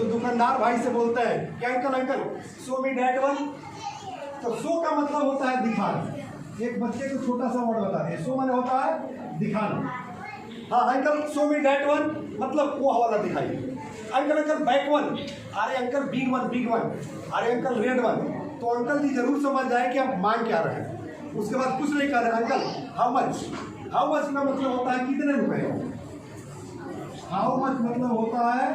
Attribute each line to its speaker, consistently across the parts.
Speaker 1: तो दुकानदार भाई से बोलते हैं कि uncle uncle show me that one. तो शो का मतलब होता है दिखाना। एक बच्चे को छोटा सा वर्ड बताते हैं, शो माने होता है दिखाना। हाँ uncle show me that one मतलब वो वाला दिखाइए। अंकल अंकल बैक वन, अरे अंकल बिग वन, अरे अंकल रेड वन। तो अंकल जी जरूर समझ जाए कि आप मांग क्या रहे हैं। उसके बाद कुछ नहीं कर रहे अंकल हाउ मच का मतलब होता है कितने रुपए। हाउ मच मतलब होता है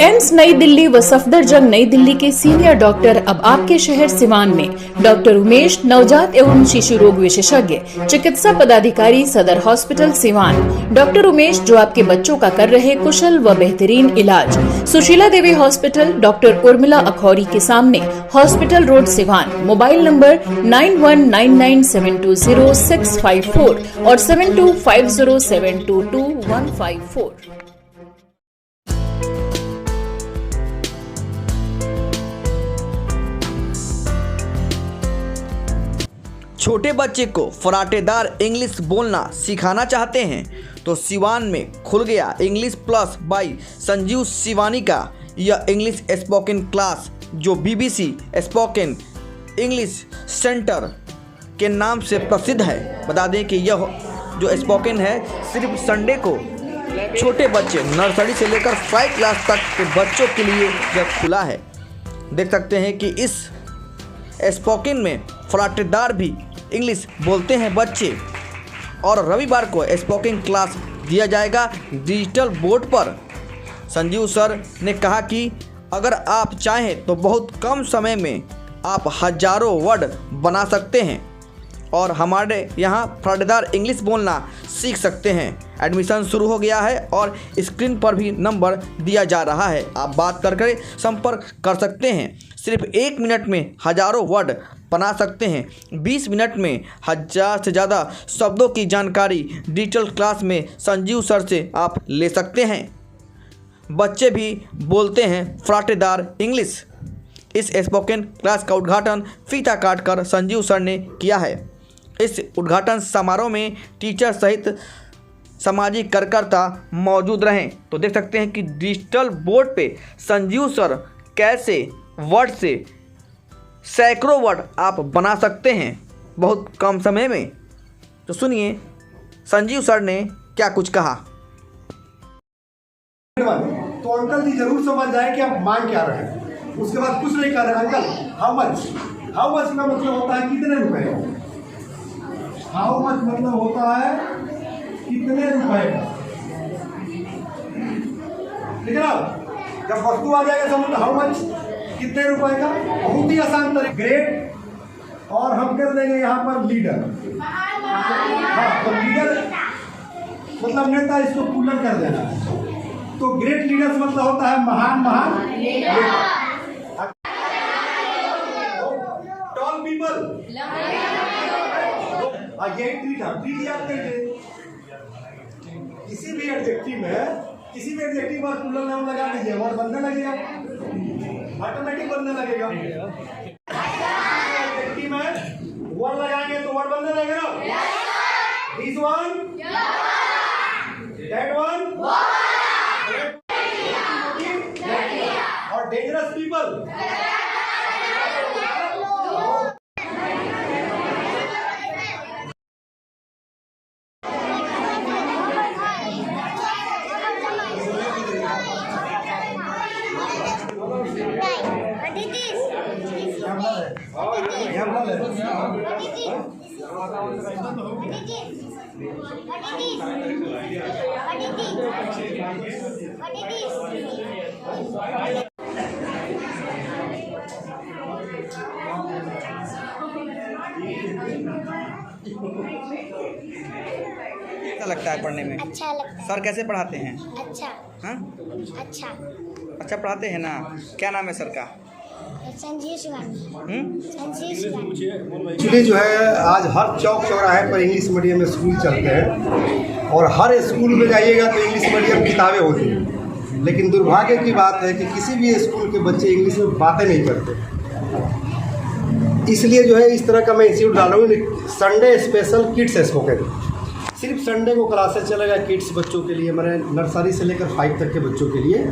Speaker 2: एम्स नई दिल्ली व सफदरजंग नई दिल्ली के सीनियर डॉक्टर अब आपके शहर सिवान में। डॉक्टर उमेश नवजात एवं शिशु रोग विशेषज्ञ, चिकित्सा पदाधिकारी, सदर हॉस्पिटल सिवान। डॉक्टर उमेश जो आपके बच्चों का कर रहे कुशल व बेहतरीन इलाज। सुशीला देवी हॉस्पिटल, डॉक्टर उर्मिला अखौरी के सामने, hospital road Siwan. Mobile number 9199720654 और 7250722154।
Speaker 3: छोटे बच्चे को फराटेदार इंग्लिश बोलना सिखाना चाहते हैं तो सिवान में खुल गया English plus by Sanjeev Shivani का यह इंग्लिश स्पोकन क्लास, जो BBC स्पोकन इंग्लिश सेंटर के नाम से प्रसिद्ध है। बता दें कि यह जो स्पोकन है सिर्फ संडे को छोटे बच्चे नर्सरी से लेकर 5 क्लास तक के बच्चों के लिए यह खुला है। देख सकते हैं कि इस स्पोकन में फराटेदार भी इंग्लिश बोलते हैं बच्चे। और रविवार को स्पोकन क्लास दिया जाएगा डिजिटल बोर्ड पर। संजीव सर ने कहा कि अगर आप चाहें तो बहुत कम समय में आप हजारों वर्ड बना सकते हैं और हमारे यहाँ फराटेदार इंग्लिश बोलना सीख सकते हैं। एडमिशन शुरू हो गया है और स्क्रीन पर भी नंबर दिया जा रहा है, आप बात कर संपर्क कर सकते हैं। सिर्फ 1 मिनट में हजारों वर्ड बना सकते हैं। 20 मिनट में 1000 से ज़्यादा शब्दों की जानकारी डिजिटल क्लास में संजीव सर से आप ले सकते हैं। बच्चे भी बोलते हैं फराटेदार इंग्लिश। इस स्पोकन क्लास का उद्घाटन फीता काटकर संजीव सर ने किया है। इस उद्घाटन समारोह में टीचर सहित सामाजिक कार्यकर्ता मौजूद रहे। तो देख सकते हैं कि डिजिटल बोर्ड पे संजीव सर कैसे वर्ड से सैकड़ों वर्ड आप बना सकते हैं बहुत कम समय में। तो सुनिए संजीव सर ने क्या कुछ कहा।
Speaker 1: तो अंकल जी जरूर समझ जाए कि आप मांग क्या रहे हैं। उसके बाद कुछ नहीं कर रहे अंकल हाउ मच का मतलब होता है कितने रुपए। हाउ मच मतलब होता है कितने रुपए का। ठीक है ना, जब वस्तु आ जाएगा समझ हाउ मच कितने रुपए का। बहुत ही आसान तरीका। ग्रेट और हम कर देंगे यहाँ पर लीडर। हाँ तो लीडर मतलब नेता, इसको कूलर कर देना। तो ग्रेट लीडर्स मतलब होता है महान टॉल पीपल। यही ट्री था, ट्री याद करके किसी भी एडजेक्टिव पर कूलर नाम लगा दीजिए, वर्ड बनने लगेगा, ऑटोमेटिक बनने लगेगा। एडजेक्टिव में वर्ड लगाएंगे तो वर्ड बनने लगेगा ना। दिस वन, दैट वन और डेंजरस पीपल।
Speaker 3: कैसा लगता है पढ़ने में?
Speaker 4: अच्छा लगता है।
Speaker 3: सर कैसे पढ़ाते हैं?
Speaker 4: अच्छा।
Speaker 3: हाँ
Speaker 4: अच्छा
Speaker 3: पढ़ाते हैं ना। क्या नाम है सर का?
Speaker 4: संजीव शिवानी। संजीव शिवानी।
Speaker 1: एक्चुअली जो है आज हर चौक चौराहे पर इंग्लिश मीडियम स्कूल चलते हैं और हर स्कूल में जाइएगा तो इंग्लिश मीडियम किताबें होती हैं, लेकिन दुर्भाग्य की बात है कि किसी भी स्कूल के बच्चे इंग्लिश में बातें नहीं करते। इसलिए जो है इस तरह का मैं इंस्टीट्यूट डाल रहा हूँ, संडे स्पेशल किड्स स्पोकन। सिर्फ संडे को क्लासेस चलेगा किड्स बच्चों के लिए, मैंने नर्सरी से लेकर 5 तक के बच्चों के लिए,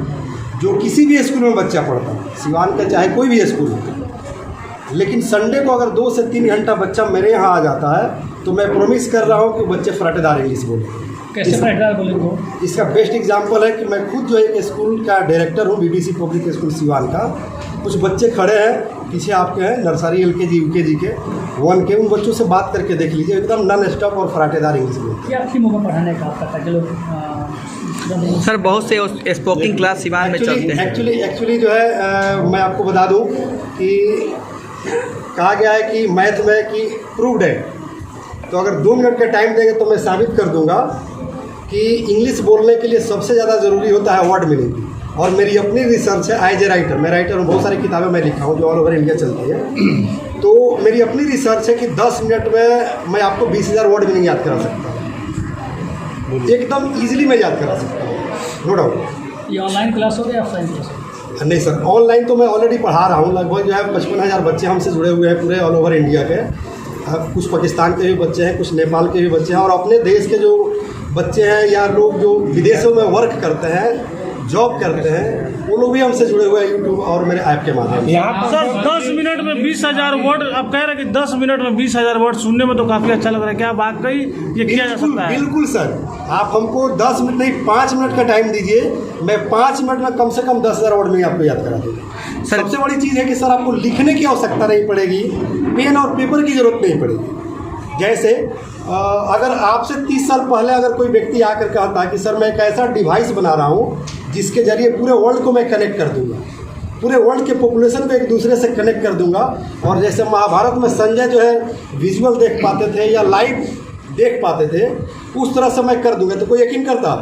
Speaker 1: जो किसी भी स्कूल में बच्चा पढ़ता है, सिवान का चाहे कोई भी स्कूल हो। लेकिन संडे को अगर 2 से 3 घंटा बच्चा मेरे यहाँ आ जाता है तो मैं प्रॉमिस कर रहा हूँ कि बच्चे फराटेदार इंग्लिश बोलें।
Speaker 5: कैसे फराटेदार बोलेंगे?
Speaker 1: इसका बेस्ट एग्जाम्पल है कि मैं खुद जो एक स्कूल का डायरेक्टर हूँ, बीबीसी पब्लिक स्कूल सिवान का। कुछ बच्चे खड़े हैं पीछे आपके हैं, नर्सरी LKG UKG के 1 के, उन बच्चों से बात करके देख लीजिए, एकदम नॉन स्टॉप और फराटेदार इंग्लिश बोलते हैं।
Speaker 5: क्या थीम होगा पढ़ाने का आपका, ताकि लोग
Speaker 3: सर बहुत से स्पोकिंग क्लास सिवान में चलते हैं।
Speaker 1: एक्चुअली जो है मैं आपको बता दूं कि कहा गया है कि मैथ में कि प्रूव्ड है, तो अगर 2 मिनट का टाइम देंगे तो मैं साबित कर दूंगा कि इंग्लिश बोलने के लिए सबसे ज़्यादा ज़रूरी होता है वर्ड मीनिंग। और मेरी अपनी रिसर्च है, एज ए राइटर, मैं राइटर हूँ, बहुत सारी किताबें मैं लिखा हूँ जो ऑल ओवर इंडिया चलती है। तो मेरी अपनी रिसर्च है कि 10 मिनट में मैं आपको 20,000 वर्ड मीनिंग याद करा सकता हूँ, एकदम ईजिली मैं याद करा सकता हूँ, नो डाउट।
Speaker 5: ये ऑनलाइन क्लास हो गया ऑफलाइन क्लास?
Speaker 1: नहीं सर, ऑनलाइन तो मैं ऑलरेडी पढ़ा रहा हूँ। लगभग जो है 55,000 बच्चे हमसे जुड़े हुए हैं पूरे ऑल ओवर इंडिया के। कुछ पाकिस्तान के भी बच्चे हैं, कुछ नेपाल के भी बच्चे हैं, और अपने देश के जो बच्चे हैं या लोग जो विदेशों में वर्क करते हैं, जॉब करते हैं, वो लोग भी हमसे जुड़े हुए हैं यूट्यूब और मेरे ऐप के माध्यम से।
Speaker 6: सर 10 मिनट में 20,000 वर्ड, आप कह रहे हैं कि 10 मिनट में 20,000 वर्ड, सुनने में तो काफ़ी अच्छा लग रहा है। क्या वाकई ये किया जा सकता है?
Speaker 1: बिल्कुल सर, आप हमको 10 मिनट नहीं 5 मिनट का टाइम दीजिए, मैं 5 मिनट में कम से कम 10,000 वर्ड में आपको याद करा दूँगा। सबसे बड़ी चीज़ है कि सर आपको लिखने की आवश्यकता नहीं पड़ेगी, पेन और पेपर की ज़रूरत नहीं पड़ेगी। जैसे अगर आपसे 30 साल पहले अगर कोई व्यक्ति आकर कहता कि सर मैं एक ऐसा डिवाइस बना रहा हूँ जिसके जरिए पूरे वर्ल्ड को मैं कनेक्ट कर दूंगा, पूरे वर्ल्ड के पॉपुलेशन को एक दूसरे से कनेक्ट कर दूंगा, और जैसे महाभारत में संजय जो है विजुअल देख पाते थे या लाइव देख पाते थे, उस तरह से मैं कर दूंगा, तो कोई यकीन करता?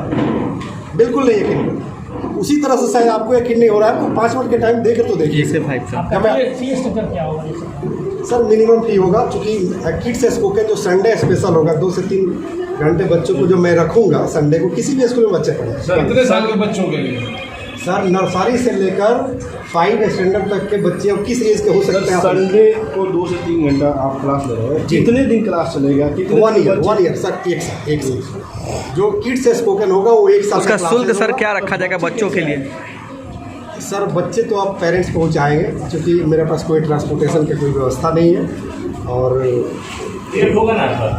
Speaker 1: बिल्कुल नहीं यकीन करता। उसी तरह से शायद आपको यकीन नहीं हो रहा है, 5 मिनट के टाइम देखे तो देखिए।
Speaker 5: फी स्ट्रक्चर क्या होगा
Speaker 1: सर मिनिमम फी होगा, चूँकि किड्स स्पोकन जो संडे स्पेशल होगा, 2 से 3 घंटे बच्चों को जो मैं रखूँगा संडे को, किसी भी स्कूल में बच्चे पढ़े।
Speaker 6: सर कितने साल के बच्चों के लिए?
Speaker 1: सर नर्सरी से लेकर 5 स्टैंडर्ड तक के बच्चे किस एज के हो सकते हैं?
Speaker 7: संडे को 2 से 3 घंटा आप क्लास ले रहे हो, कितने दिन क्लास चलेगा?
Speaker 1: 1 ईयर सर, एक साल जो किड्स स्पोकन होगा वो 1 साल।
Speaker 3: उसका शुल्क सर क्या रखा जाएगा बच्चों के लिए?
Speaker 1: सर बच्चे तो आप पेरेंट्स पहुंचाएंगे, क्योंकि मेरे पास कोई ट्रांसपोर्टेशन की कोई व्यवस्था नहीं है। और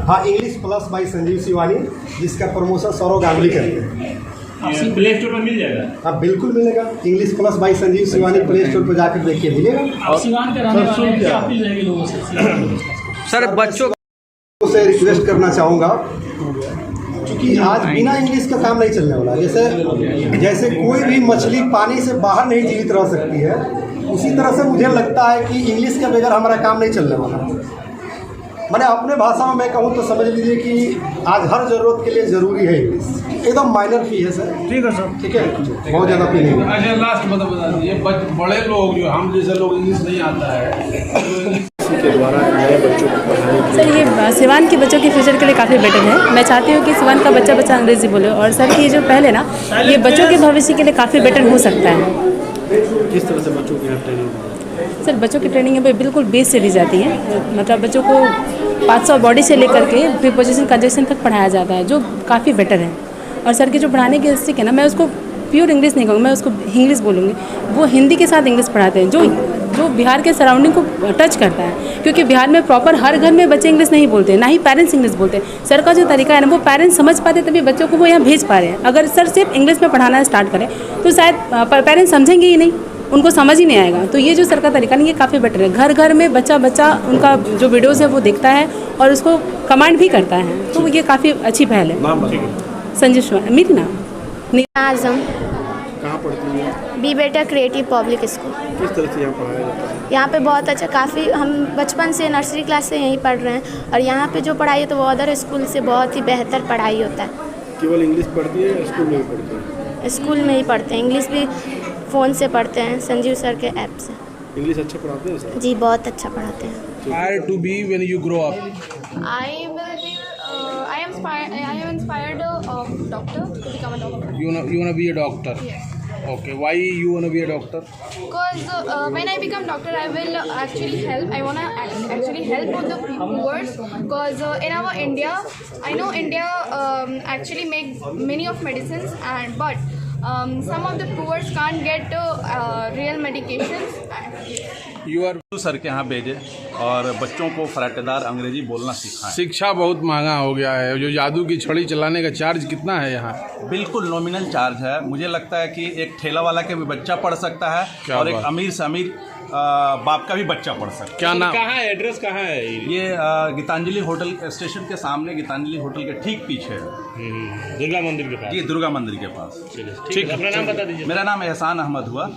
Speaker 1: हाँ, English plus by Sanjeev Shivani, जिसका प्रमोशन सौरव गांगुली करते हैं।
Speaker 6: प्ले स्टोर में मिल जाएगा?
Speaker 1: हाँ बिल्कुल मिलेगा, English plus by Sanjeev Shivani play store पर जाकर देखिए मिलेगा।
Speaker 5: सिवान के रहने वाले हैं, क्या अपील रहेगी लोगों से?
Speaker 3: सर बच्चों
Speaker 1: से रिक्वेस्ट करना चाहूँगा, क्योंकि आज बिना इंग्लिश का काम नहीं चलने वाला। जैसे कोई भी मछली पानी से बाहर नहीं जीवित रह सकती है, उसी तरह से मुझे लगता है कि इंग्लिश के बगैर हमारा काम नहीं चलने वाला। मैंने अपने भाषा में मैं कहूँ तो समझ लीजिए कि आज हर ज़रूरत के लिए ज़रूरी है इंग्लिश। एकदम माइनर फी है सर।
Speaker 6: ठीक है सर,
Speaker 1: ठीक है, बहुत ज़्यादा फी नहीं है।
Speaker 6: अच्छा लास्ट बता दीजिए, बड़े लोग जो हम जैसे लोग इंग्लिश नहीं आता है
Speaker 7: के द्वारा नए बच्चों को पढ़ाने
Speaker 8: सर ये सिवान के बच्चों के फ्यूचर के लिए काफ़ी बेटर है। मैं चाहती हूँ कि सिवान का बच्चा अंग्रेज़ी बोले, और सर की जो पहले ना ये बच्चों के भविष्य के लिए काफ़ी बेटर हो सकता है।
Speaker 7: किस तरह से बच्चों की ट्रेनिंग?
Speaker 8: सर बच्चों की ट्रेनिंग यहाँ पे बिल्कुल बेस से दी जाती है, मतलब बच्चों को 500 बॉडी से लेकर के प्रीपोजिशन कंजक्शन तक पढ़ाया जाता है, जो काफ़ी बेटर है। और सर के जो पढ़ाने की स्टिक है ना, मैं उसको प्योर इंग्लिश नहीं कहूँगी, मैं उसको इंग्लिश बोलूँगी। वो हिंदी के साथ इंग्लिश पढ़ाते हैं, जो बिहार के सराउंडिंग को टच करता है, क्योंकि बिहार में प्रॉपर हर घर में बच्चे इंग्लिश नहीं बोलते, ना ही पेरेंट्स इंग्लिश बोलते हैं। सर का जो तरीका है ना, वो पेरेंट्स समझ पाते तभी बच्चों को वो यहाँ भेज पा रहे हैं। अगर सर सिर्फ इंग्लिश में पढ़ाना स्टार्ट करें तो शायद पेरेंट्स समझेंगे ही नहीं, उनको समझ ही नहीं आएगा। तो ये जो सर का तरीका नहीं, ये काफ़ी बेटर है। घर घर में बच्चा उनका जो वीडियोज़ है वो देखता है और उसको कमांड भी करता है, तो ये काफ़ी अच्छी पहल है। संजीव शिवानी मेरी नाम।
Speaker 4: आजम
Speaker 7: कहाँ पढ़ती है?
Speaker 4: बी बेटा क्रिएटिव पब्लिक स्कूल।
Speaker 7: किस तरह से यहाँ पढ़ाया जाता है?
Speaker 4: यहाँ पे बहुत अच्छा, काफ़ी हम बचपन से नर्सरी क्लास से यहीं पढ़ रहे हैं, और यहाँ पे जो पढ़ाई है तो वो अदर स्कूल से बहुत ही बेहतर पढ़ाई होता है।
Speaker 7: केवल इंग्लिश पढ़ती है या स्कूल में भी पढ़ती है?
Speaker 4: स्कूल में ही पढ़ते हैं, इंग्लिश भी फ़ोन से पढ़ते हैं, संजीव सर के ऐप से।
Speaker 7: इंग्लिश अच्छा पढ़ाते हैं सर?
Speaker 4: जी बहुत अच्छा पढ़ाते हैं।
Speaker 6: Aspire to be when you grow up?
Speaker 9: I am inspired of doctor to become a doctor.
Speaker 6: You wanna be a doctor?
Speaker 9: Yes.
Speaker 7: Okay, why you want to be a doctor?
Speaker 9: Because when I become doctor, I will actually help. I wanna actually help with the poor. Because in our India, I know India actually make many of medicines, but some of the poor can't get real medications.
Speaker 7: You are
Speaker 10: sir के यहाँ भेजे और बच्चों को फराटेदार अंग्रेजी बोलना सिखाएं।
Speaker 7: शिक्षा बहुत महंगा हो गया है। जो जादू की छड़ी चलाने का चार्ज कितना है यहाँ?
Speaker 10: बिल्कुल नॉमिनल चार्ज है। मुझे लगता है कि एक ठेला वाला के भी बच्चा पढ़ सकता है और एक अमीर से अमीर बाप का भी बच्चा पढ़ सकता है।
Speaker 7: क्या नाम? कहाँ है? एड्रेस कहाँ है?
Speaker 10: ये गीतांजलि होटल स्टेशन के सामने, गीतांजलि होटल के ठीक पीछे है।
Speaker 7: दुर्गा मंदिर के पास।
Speaker 10: जी, दुर्गा मंदिर के पास।
Speaker 7: ठीक है, अपना नाम बता दीजिए।
Speaker 10: मेरा नाम एहसान अहमद हुआ।